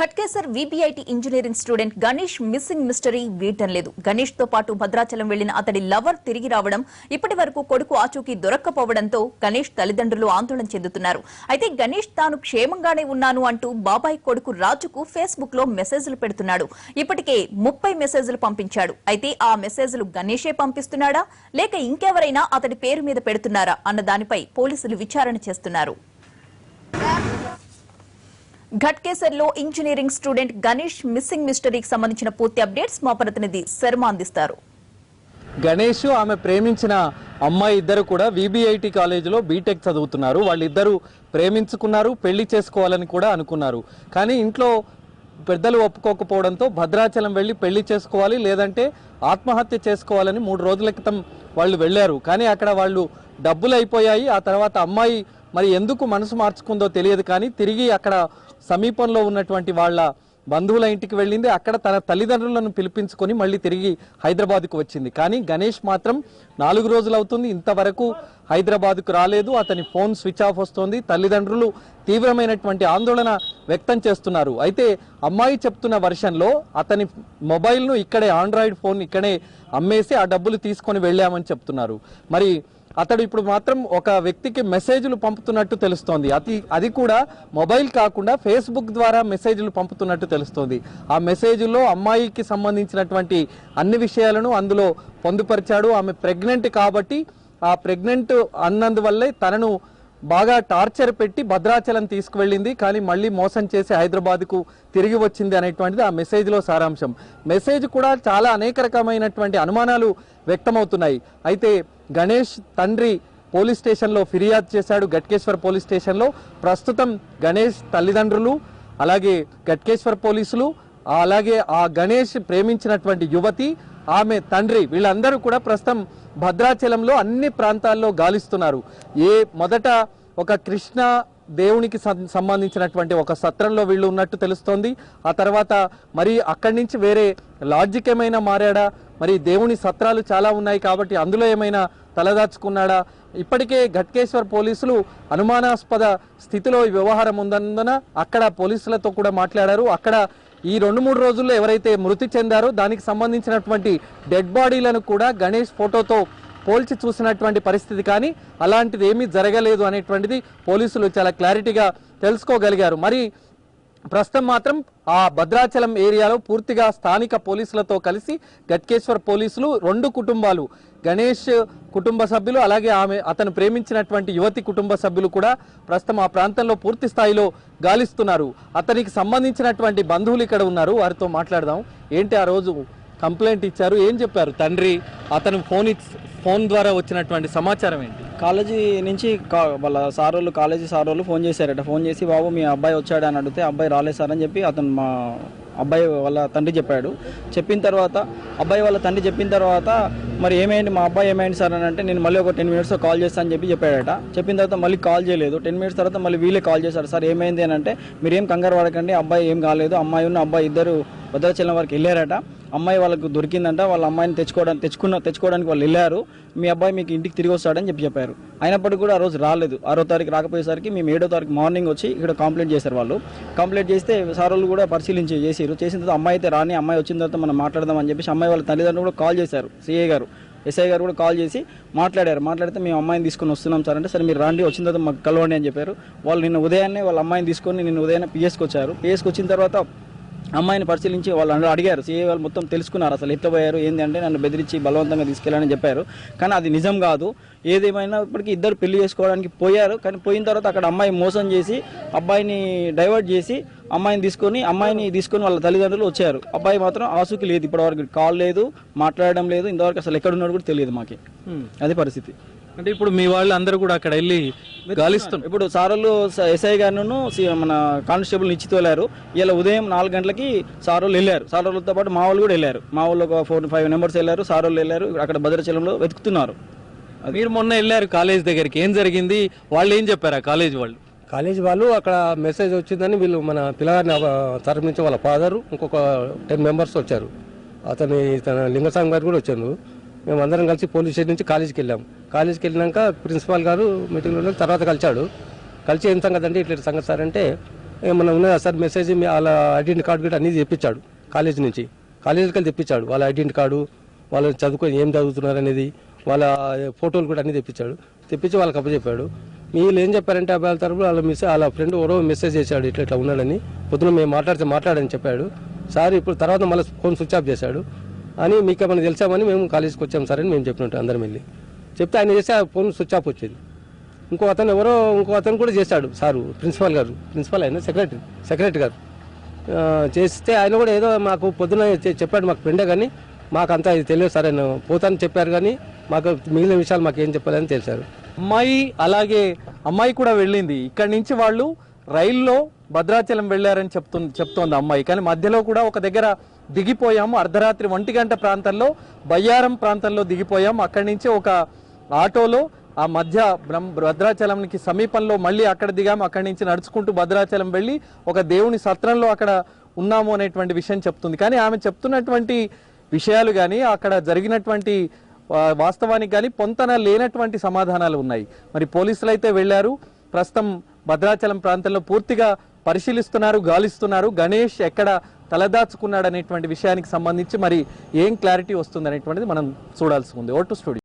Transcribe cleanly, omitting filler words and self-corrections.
Ghatkesar VBIT engineering student Ganesh missing mystery వీడటం లేదు. గణేష్ తో పాటు భద్రాచలం వెళ్లిన అతడి లవర్ తిరిగి రావడం, ఇప్పటి వరకు కొడుకు ఆచూకీ దొరక్కపోవడంతో గణేష్ తల్లిదండ్రులు ఆందోళన చెందుతున్నారు. అయితే గణేష్ తాను క్షేమంగానే ఉన్నాను అంటూ బాబాయ్ కొడుకు రాజుకు ఫేస్బుక్ లో మెసేజ్లు పెడుతున్నాడు. ఇప్పటికే 30 మెసేజ్లు పంపించాడు. అయితే ఆ మెసేజ్లు గణేషే పంపిస్తున్నాడా లేక ఇంకెవరైనా అతడి పేరు మీద పెడుతున్నారా అన్న దానిపై పోలీసులు విచారణ చేస్తున్నారు. ఘట్కేసర్లో ఇంజనీరింగ్ స్టూడెంట్ గణేష్ మిస్సింగ్ మిస్టరీకి సంబంధించిన పూర్తి అప్డేట్స్ మా ప్రతినిధి శర్మ అందిస్తారు. గణేష్ ఆమె ప్రేమించిన అమ్మాయి ఇద్దరు కూడా విబిఐటి కాలేజీలో బీటెక్ చదువుతున్నారు. వాళ్ళిద్దరూ ప్రేమించుకున్నారు, పెళ్లి చేసుకోవాలని కూడా అనుకున్నారు. కానీ ఇంట్లో పెద్దలు ఒప్పుకోకపోవడంతో భద్రాచలం వెళ్లి పెళ్లి చేసుకోవాలి లేదంటే ఆత్మహత్య చేసుకోవాలని 3 రోజుల క్రితం వాళ్ళు వెళ్లారు. కానీ అక్కడ వాళ్ళు డబ్బులు అయిపోయాయి. ఆ తర్వాత అమ్మాయి మరి ఎందుకు మనసు మార్చుకుందో తెలియదు. కానీ తిరిగి అక్కడ సమీపంలో ఉన్నటువంటి వాళ్ళ బంధువుల ఇంటికి వెళ్ళింది. అక్కడ తన తల్లిదండ్రులను పిలిపించుకొని మళ్ళీ తిరిగి హైదరాబాద్కు వచ్చింది. కానీ గణేష్ మాత్రం 4 రోజులు అవుతుంది, ఇంతవరకు హైదరాబాద్కు రాలేదు. అతని ఫోన్ స్విచ్ ఆఫ్ వస్తోంది. తల్లిదండ్రులు తీవ్రమైనటువంటి ఆందోళన వ్యక్తం చేస్తున్నారు. అయితే అమ్మాయి చెప్తున్న వర్షన్లో అతని మొబైల్ను ఇక్కడే, ఆండ్రాయిడ్ ఫోన్ ఇక్కడే అమ్మేసి ఆ డబ్బులు తీసుకొని వెళ్ళామని చెప్తున్నారు. మరి అతడు ఇప్పుడు మాత్రం ఒక వ్యక్తికి మెసేజ్లు పంపుతున్నట్టు తెలుస్తోంది. అది కూడా మొబైల్ కాకుండా ఫేస్బుక్ ద్వారా మెసేజ్లు పంపుతున్నట్టు తెలుస్తోంది. ఆ మెసేజ్లో అమ్మాయికి సంబంధించినటువంటి అన్ని విషయాలను అందులో పొందుపరిచాడు. ఆమె ప్రెగ్నెంట్ కాబట్టి ఆ ప్రెగ్నెంట్ అన్నందువల్లే తనను బాగా టార్చర్ పెట్టి భద్రాచలం తీసుకువెళ్ళింది. కానీ మళ్ళీ మోసం చేసి హైదరాబాద్కు తిరిగి వచ్చింది అనేటువంటిది ఆ మెసేజ్లో సారాంశం. మెసేజ్ కూడా చాలా అనేక రకమైనటువంటి అనుమానాలు వ్యక్తమవుతున్నాయి. అయితే గణేష్ తండ్రి పోలీస్ స్టేషన్లో ఫిర్యాదు చేశాడు. గట్కేశ్వర్ పోలీస్ స్టేషన్లో ప్రస్తుతం గణేష్ తల్లిదండ్రులు, అలాగే గట్కేశ్వర్ పోలీసులు, అలాగే ఆ గణేష్ ప్రేమించినటువంటి యువతి, ఆమె తండ్రి, వీళ్ళందరూ కూడా ప్రస్తుతం భద్రాచలంలో అన్ని ప్రాంతాల్లో గాలిస్తున్నారు. మొదట ఒక కృష్ణ దేవునికి సంబంధించినటువంటి ఒక సత్రంలో వీళ్ళు ఉన్నట్టు తెలుస్తోంది. ఆ తర్వాత మరి అక్కడి నుంచి వేరే లాడ్జికి ఏమైనా మారాడా, మరి దేవుని సత్రాలు చాలా ఉన్నాయి కాబట్టి అందులో ఏమైనా తలదాచుకున్నాడా? ఇప్పటికే ఘట్కేశ్వర్ పోలీసులు అనుమానాస్పద స్థితిలో ఈ వ్యవహారం ఉందన్న అక్కడ పోలీసులతో కూడా మాట్లాడారు. అక్కడ ఈ 2-3 రోజుల్లో ఎవరైతే మృతి చెందారో దానికి సంబంధించినటువంటి డెడ్ బాడీలను కూడా గణేష్ ఫోటోతో పోల్చి చూసినటువంటి పరిస్థితి, కానీ అలాంటిది ఏమీ జరగలేదు అనేటువంటిది పోలీసులు చాలా క్లారిటీగా తెలుసుకోగలిగారు. మరి ప్రస్తుతం మాత్రం ఆ భద్రాచలం ఏరియాలో పూర్తిగా స్థానిక పోలీసులతో కలిసి గట్కేశ్వర్ పోలీసులు 2 కుటుంబాలు, గణేష్ కుటుంబ సభ్యులు అలాగే అతను ప్రేమించినటువంటి యువతి కుటుంబ సభ్యులు కూడా ప్రస్తుతం ఆ ప్రాంతంలో పూర్తి స్థాయిలో గాలిస్తున్నారు. అతనికి సంబంధించినటువంటి బంధువులు ఇక్కడ ఉన్నారు, వారితో మాట్లాడదాం. ఏంటి ఆ రోజు కంప్లైంట్ ఇచ్చారు, ఏం చెప్పారు తండ్రి? అతను ఫోన్ ద్వారా వచ్చినటువంటి సమాచారం ఏంటి? కాలేజీ నుంచి వాళ్ళ సారోళ్ళు, కాలేజీ సారోళ్ళు ఫోన్ చేశారట. ఫోన్ చేసి బాబు మీ అబ్బాయి వచ్చాడు అని అడిగితే అబ్బాయి రాలేదు సార్ అని చెప్పి అతను మా అబ్బాయి వాళ్ళ తండ్రి చెప్పాడు. చెప్పిన తర్వాత అబ్బాయి వాళ్ళ తండ్రి చెప్పిన తర్వాత మరి ఏమైంది మా అబ్బాయి ఏమైంది సార్ అని అంటే నేను మళ్ళీ ఒక 10 మినిట్స్లో కాల్ చేస్తాను అని చెప్పి చెప్పాడట. చెప్పిన తర్వాత మళ్ళీ కాల్ చేయలేదు. 10 మినిట్స్ తర్వాత మళ్ళీ వీళ్ళే కాల్ చేశారు. సార్ ఏమైంది అని అంటే మీరేం కంగారు పడకండి, అబ్బాయి ఏం కాలేదు, అమ్మాయి ఉన్న అబ్బాయి ఇద్దరు భద్రాచలం వరకు వెళ్ళారట. అమ్మాయి వాళ్ళకు దొరికిందంట, వాళ్ళ అమ్మాయిని తెచ్చుకోవడానికి వాళ్ళు వెళ్ళారు. మీ అబ్బాయి మీకు ఇంటికి తిరిగి వస్తాడని చెప్పారు. అయినప్పటికీ కూడా ఆ రోజు రాలేదు. 6వ తారీఖు రాకపోయేసరికి మేము 7వ తారీఖు మార్నింగ్ వచ్చి ఇక్కడ కంప్లైంట్ చేశారు. వాళ్ళు కంప్లైంట్ చేస్తే సార్ వాళ్ళు కూడా చేసిన తర్వాత అమ్మాయి అయితే రాని, అమ్మాయి వచ్చిన తర్వాత మనం మాట్లాడదాం అని చెప్పేసి అమ్మాయి వాళ్ళ తల్లిదండ్రులు కూడా కాల్ చేశారు. సిఐ గారు, ఎస్ఐ గారు కూడా కాల్ చేసి మాట్లాడితే మేము అమ్మాయిని తీసుకొని వస్తున్నాం సార్ అంటే సరే మీరు రండి, వచ్చిన తర్వాత మాకు కలవండి అని చెప్పారు. వాళ్ళు నిన్న ఉదయాన్నే వాళ్ళ అమ్మాయిని తీసుకొని నిన్న ఉదయాన్నే పిఎస్కి వచ్చారు. పిఎస్కి వచ్చిన తర్వాత అమ్మాయిని పరిశీలించి వాళ్ళు అడిగారు. సిఐ వాళ్ళు మొత్తం తెలుసుకున్నారు అసలు ఎత్తపోయారు ఏంటి అంటే నన్ను బెదిరించి బలవంతంగా తీసుకెళ్ళాలని చెప్పారు. కానీ అది నిజం కాదు. ఏదేమైనా ఇప్పటికీ ఇద్దరు పెళ్లి చేసుకోవడానికి పోయారు. కానీ పోయిన తర్వాత అక్కడ అమ్మాయి మోసం చేసి అబ్బాయిని డైవర్ట్ చేసి అమ్మాయిని తీసుకొని వాళ్ళ తల్లిదండ్రులు వచ్చారు. అబ్బాయి మాత్రం ఆసుకి లేదు, ఇప్పటివరకు కాల్ లేదు, మాట్లాడడం లేదు, ఇంతవరకు అసలు ఎక్కడున్నాడు కూడా తెలియదు మాకు. అది పరిస్థితి. అంటే ఇప్పుడు మీ వాళ్ళు అందరూ కూడా అక్కడ వెళ్ళి గాలిస్తున్నారు. ఇప్పుడు సారోళ్ళు ఎస్ఐ గారిను మన కానిస్టేబుల్ ఇచ్చి తోలారు. ఇలా ఉదయం 4 గంటలకి సారోళ్ళు వెళ్ళారు. సారోళ్ళతో పాటు మా వాళ్ళు కూడా వెళ్ళారు. మా వాళ్ళు ఒక 4-5 మెంబర్స్ వెళ్ళారు. సారోళ్ళు వెళ్ళారు. అక్కడ భద్రాచలంలో వెతుకుతున్నారు. మీరు మొన్న వెళ్ళారు కాలేజ్ దగ్గరికి, ఏం జరిగింది? వాళ్ళు ఏం చెప్పారు? కాలేజ్ వాళ్ళు అక్కడ మెసేజ్ వచ్చిందని వీళ్ళు మన పిల్లగారిని తరఫు నుంచి వాళ్ళ ఫాదరు ఇంకొక 10 మెంబర్స్ వచ్చారు. తన లింగస్వామి గారు కూడా వచ్చారు. మేము అందరం కలిసి పోలీస్ స్టేషన్ నుంచి కాలేజీకి వెళ్ళాం. కాలేజీకి వెళ్ళినాక ప్రిన్సిపాల్ గారు మీటింగ్లో తర్వాత కలిసి ఏం సంగతి అంటే ఇట్లా సంగతి సార్ అంటే ఏమన్నా ఉన్నదా సార్ మెసేజ్, వాళ్ళ ఐడెంటిటీ కార్డు కూడా అన్నీ తెప్పించాడు కాలేజీ నుంచి, కాలేజీకి వెళ్ళి తెప్పించాడు వాళ్ళ ఐడెంటిటీ కార్డు, వాళ్ళు చదువుకొని ఏం చదువుతున్నారు అనేది, వాళ్ళ ఫోటోలు కూడా అన్నీ తెప్పించి వాళ్ళకి అప్పచెప్పాడు. వీళ్ళు ఏం చెప్పారంటే అబ్బాయిల తరపున వాళ్ళ ఫ్రెండ్ ఎవరో మెసేజ్ చేశాడు ఇట్లా ఉన్నాడని, పొద్దున మేము మాట్లాడని చెప్పాడు సార్. ఇప్పుడు తర్వాత మళ్ళీ ఫోన్ స్విచ్ ఆఫ్ చేశాడు అని, మీకు ఏమైనా తెలిసామని మేము కాలేజీకి వచ్చాం సార్ అని మేము చెప్పినట్టు అందరం వెళ్ళి చెప్తే ఆయన చేస్తే ఆ ఫోన్ స్విచ్ ఆఫ్ వచ్చింది. ఇంకో అతను కూడా చేశాడు సారు, ప్రిన్సిపల్ అయినా సెక్రటరీ గారు చేస్తే ఆయన కూడా ఏదో మాకు పొద్దున చెప్పాడు, మాకు ఫ్రెండే కానీ మాకు అంతా ఇది తెలియదు సార్, ఆయన పోతానని చెప్పారు కానీ మాకు మిగిలిన విషయాలు మాకు ఏం చెప్పాలని తెలిసారు. అమ్మాయి కూడా వెళ్ళింది. ఇక్కడి నుంచి వాళ్ళు రైల్లో భద్రాచలం వెళ్ళారని చెప్తోంది అమ్మాయి. కానీ మధ్యలో కూడా ఒక దగ్గర దిగిపోయాము, అర్ధరాత్రి 1 గంట ప్రాంతంలో బయ్యారం ప్రాంతంలో దిగిపోయాం. అక్కడి నుంచి ఒక ఆటోలో ఆ మధ్య భద్రాచలంకి సమీపంలో మళ్ళీ అక్కడ దిగాము. అక్కడి నుంచి నడుచుకుంటూ భద్రాచలం వెళ్ళి ఒక దేవుని సత్రంలో అక్కడ ఉన్నాము అనేటువంటి విషయం చెప్తుంది. కానీ ఆమె చెప్తున్నటువంటి విషయాలు కానీ అక్కడ జరిగినటువంటి వాస్తవానికి కానీ పొంతన లేనటువంటి సమాధానాలు ఉన్నాయి. మరి పోలీసులు అయితే వెళ్ళారు, ప్రస్తుతం భద్రాచలం ప్రాంతంలో పూర్తిగా పరిశీలిస్తున్నారు, గాలిస్తున్నారు. గణేష్ ఎక్కడ తలదాచుకున్నాడు అనేటువంటి విషయానికి సంబంధించి మరి ఏం క్లారిటీ వస్తుంది అనేటువంటిది మనం చూడాల్సి ఉంది. Vote studio.